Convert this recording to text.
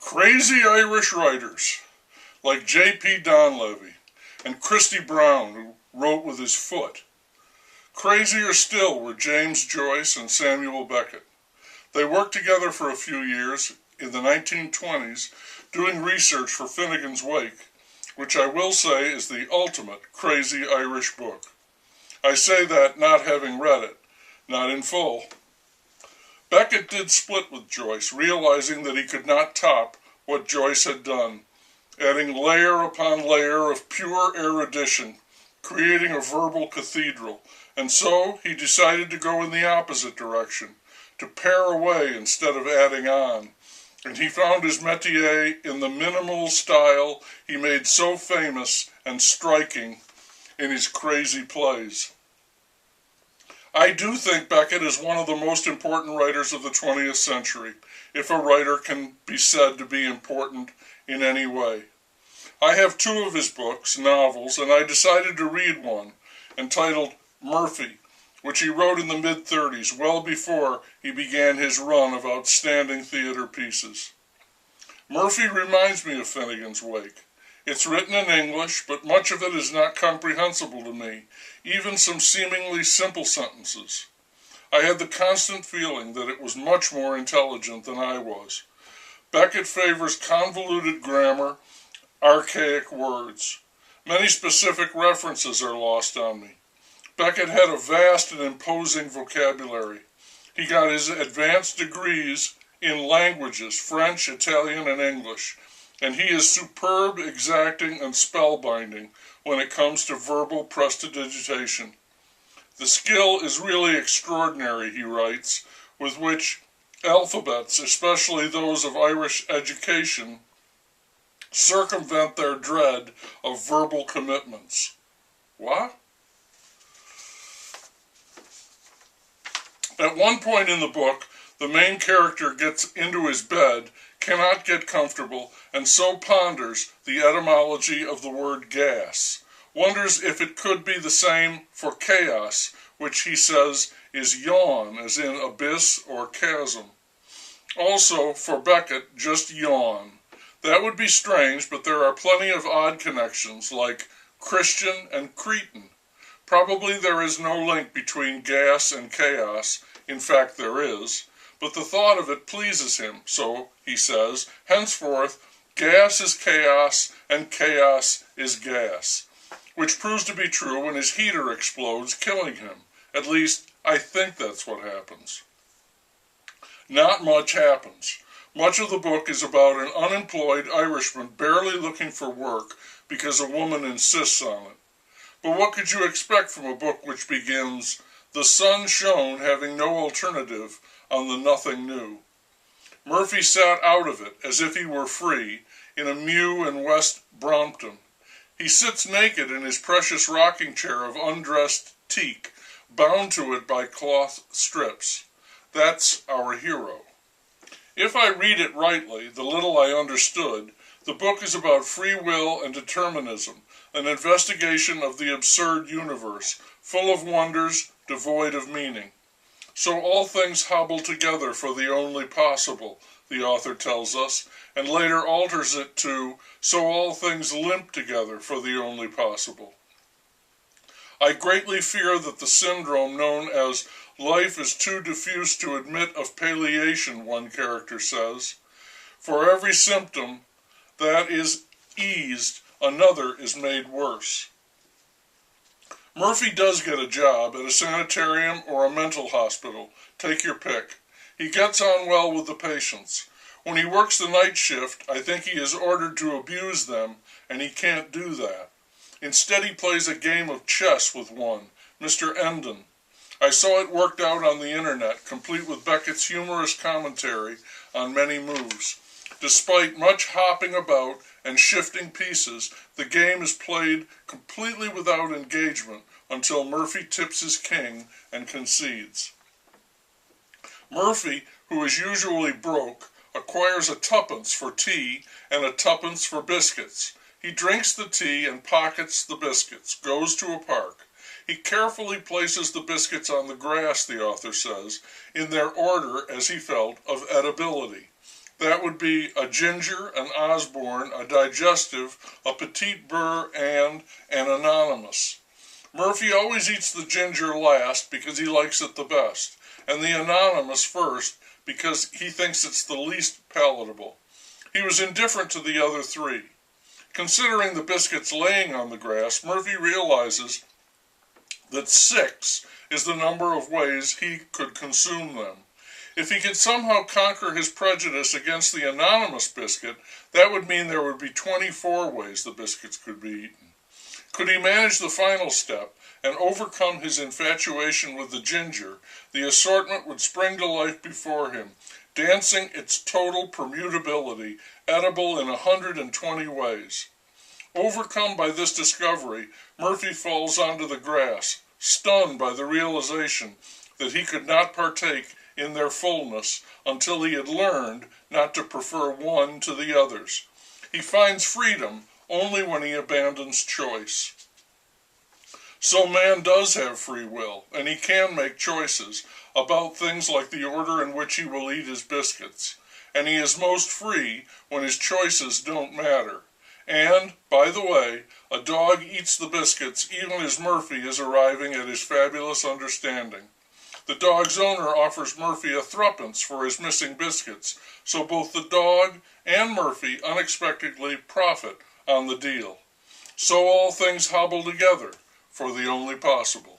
Crazy Irish writers like J.P. Donlevy and Christy Brown, who wrote with his foot. Crazier still were James Joyce and Samuel Beckett. They worked together for a few years in the 1920s doing research for Finnegan's Wake, which I will say is the ultimate crazy Irish book. I say that not having read it, not in full. Beckett did split with Joyce, realizing that he could not top what Joyce had done, adding layer upon layer of pure erudition, creating a verbal cathedral, and so he decided to go in the opposite direction, to pare away instead of adding on, and he found his métier in the minimal style he made so famous and striking in his crazy plays. I do think Beckett is one of the most important writers of the 20th century, if a writer can be said to be important in any way. I have two of his books, novels, and I decided to read one, entitled Murphy, which he wrote in the mid-30s, well before he began his run of outstanding theater pieces. Murphy reminds me of Finnegan's Wake. It's written in English, but much of it is not comprehensible to me, even some seemingly simple sentences. I had the constant feeling that it was much more intelligent than I was. Beckett favors convoluted grammar, archaic words. Many specific references are lost on me. Beckett had a vast and imposing vocabulary. He got his advanced degrees in languages, French, Italian, and English, and he is superb, exacting, and spellbinding when it comes to verbal prestidigitation. The skill is really extraordinary, he writes, with which alphabets, especially those of Irish education, circumvent their dread of verbal commitments. What? At one point in the book, the main character gets into his bed, cannot get comfortable, and so ponders the etymology of the word gas. Wonders if it could be the same for chaos, which he says is yawn, as in abyss or chasm. Also, for Beckett, just yawn. That would be strange, but there are plenty of odd connections, like Christian and Cretan. Probably there is no link between gas and chaos. In fact, there is. But the thought of it pleases him, so, he says, henceforth, gas is chaos and chaos is gas, which proves to be true when his heater explodes, killing him. At least, I think that's what happens. Not much happens. Much of the book is about an unemployed Irishman barely looking for work because a woman insists on it. But what could you expect from a book which begins, "The sun shone, having no alternative, on the nothing new"? Murphy sat out of it, as if he were free, in a mew in West Brompton. He sits naked in his precious rocking chair of undressed teak, bound to it by cloth strips. That's our hero. If I read it rightly, the little I understood, the book is about free will and determinism, an investigation of the absurd universe, full of wonders, devoid of meaning. So all things hobble together for the only possible, the author tells us, and later alters it to, so all things limp together for the only possible. I greatly fear that the syndrome known as life is too diffuse to admit of palliation, one character says. For every symptom that is eased, another is made worse. Murphy does get a job at a sanitarium or a mental hospital. Take your pick. He gets on well with the patients. When he works the night shift, I think he is ordered to abuse them, and he can't do that. Instead, he plays a game of chess with one, Mr. Endon. I saw it worked out on the internet, complete with Beckett's humorous commentary on many moves. Despite much hopping about and shifting pieces, the game is played completely without engagement until Murphy tips his king and concedes. Murphy, who is usually broke, acquires a tuppence for tea and a tuppence for biscuits. He drinks the tea and pockets the biscuits, goes to a park. He carefully places the biscuits on the grass, the author says, in their order, as he felt, of edibility. That would be a Ginger, an Osborne, a Digestive, a Petite Burr, and an Anonymous. Murphy always eats the Ginger last because he likes it the best, and the Anonymous first because he thinks it's the least palatable. He was indifferent to the other three. Considering the biscuits laying on the grass, Murphy realizes that 6 is the number of ways he could consume them. If he could somehow conquer his prejudice against the Anonymous biscuit, that would mean there would be 24 ways the biscuits could be eaten. Could he manage the final step and overcome his infatuation with the Ginger, the assortment would spring to life before him, dancing its total permutability, edible in 120 ways. Overcome by this discovery, Murphy falls onto the grass, stunned by the realization that he could not partake in their fullness until he had learned not to prefer one to the others. He finds freedom only when he abandons choice. So man does have free will, and he can make choices about things like the order in which he will eat his biscuits, and he is most free when his choices don't matter. And, by the way, a dog eats the biscuits even as Murphy is arriving at his fabulous understanding. The dog's owner offers Murphy a threepence for his missing biscuits, so both the dog and Murphy unexpectedly profit on the deal. So all things hobble together for the only possible.